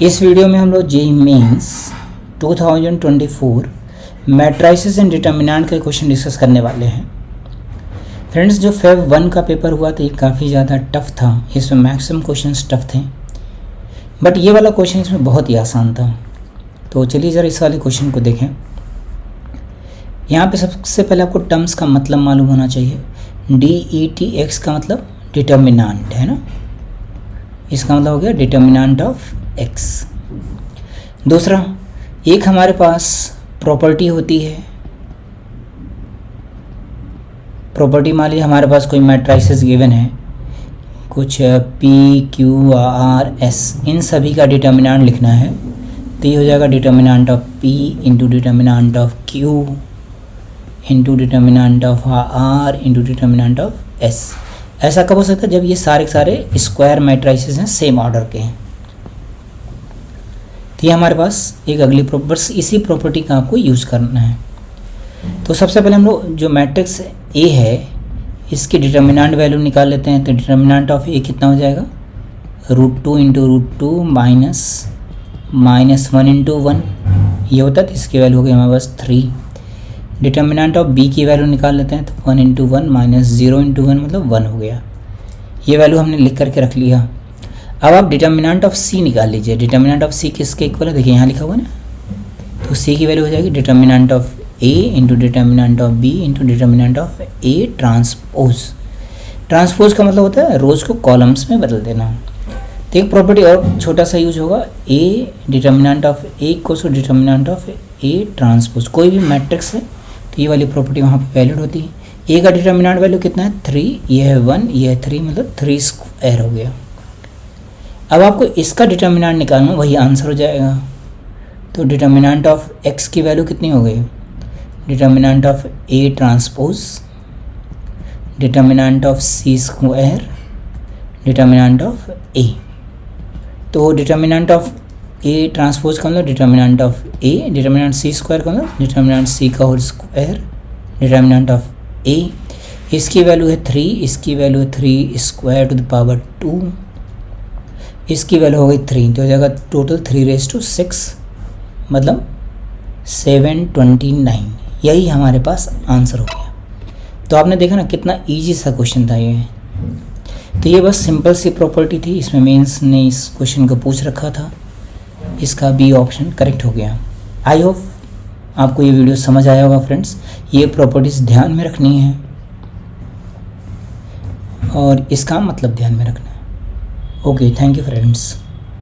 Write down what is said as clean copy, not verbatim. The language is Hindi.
इस वीडियो में हम लोग JEE mains 2024 matrices and determinant के क्वेश्चन डिस्कस करने वाले हैं। फ्रेंड्स, जो फेब 1 का पेपर हुआ था ये काफ़ी ज़्यादा टफ था, इसमें मैक्सिमम क्वेश्चंस टफ थे, बट ये वाला क्वेश्चन इसमें बहुत ही आसान था। तो चलिए ज़रा इस वाले क्वेश्चन को देखें। यहाँ पे सबसे पहले आपको टर्म्स का मतलब मालूम होना चाहिए। DETX का मतलब डिटर्मिनेंट है ना, इसका मतलब हो गया डिटर्मिनेंट ऑफ x। दूसरा, एक हमारे पास प्रॉपर्टी होती है, प्रॉपर्टी मान लीजिए हमारे पास कोई मैट्रिसेस गिवन है, कुछ P Q R S, इन सभी का डिटर्मिनेंट लिखना है, तो ये हो जाएगा determinant of P into determinant of Q into determinant of R into determinant of S। ऐसा कब हो सकता है? जब ये सारे स्क्वायर मैट्रिसेस हैं, सेम ऑर्डर के हैं। तो ये हमारे पास एक अगली प्रॉपर्टी, इसी प्रॉपर्टी का आपको यूज करना है। तो सबसे पहले हम लोग जो मैट्रिक्स A है इसकी डिटर्मिनेंट वैल्यू निकाल लेते हैं। तो डिटर्मिनेंट ऑफ A कितना हो जाएगा? √2 इंटू √2 माइनस 1 इंटू 1 ये होता है, तो इसकी वैल्यू हो गई हमारे पास 3। डिटर्मिनेंट ऑफ B की वैल्यू निकाल लेते हैं, तो 1 इंटू 1 माइनस 0 इंटू 1 मतलब 1 हो गया। ये वैल्यू हमने लिख करके रख लिया। अब आप डिटर्मिनेंट ऑफ C निकाल लीजिए। डिटर्मिनेंट ऑफ C किसके इक्वल है? देखिए यहाँ लिखा हुआ है ना, तो C की वैल्यू हो जाएगी determinant of A into determinant of B into determinant of A transpose. Transpose का मतलब होता है रोज़ को कॉलम्स में बदल देना। तो एक प्रॉपर्टी और छोटा सा यूज होगा, A determinant of A equals to determinant of A transpose. कोई भी मैट्रिक्स है तो ये वाली प्रॉपर्टी वहाँ पे वैलिड होती है। A का डिटर्मिनेंट वैल्यू कितना है? 3, ये है 1, ये है 3, मतलब 3 स्क्वायर हो गया। अब आपको इसका डिटर्मिनेंट निकालना, वही आंसर हो जाएगा। तो डिटर्मिनेंट ऑफ x की वैल्यू कितनी हो गई? Determinant of A transpose, determinant of C square, determinant of A। तो डिटर्मिनेंट ऑफ A ट्रांसपोज का मतलब determinant of A, determinant C square का मतलब डिटर्मिनेंट C का whole square, determinant of A। इसकी वैल्यू है 3, इसकी वैल्यू है 3 स्क्वायर टू द पावर 2, इसकी वैल्यू हो गई 3, तो हो जाएगा टोटल 3⁶, मतलब 729। यही हमारे पास आंसर हो गया। तो आपने देखा ना कितना इजी सा क्वेश्चन था ये। तो ये बस सिंपल सी प्रॉपर्टी थी, इसमें मेंस ने इस क्वेश्चन को पूछ रखा था, इसका बी ऑप्शन करेक्ट हो गया। आई होप आपको ये वीडियो समझ आया होगा फ्रेंड्स। ये प्रॉपर्टीज़ ध्यान में रखनी है और इसका मतलब ध्यान में रखना है। Okay, thank you friends.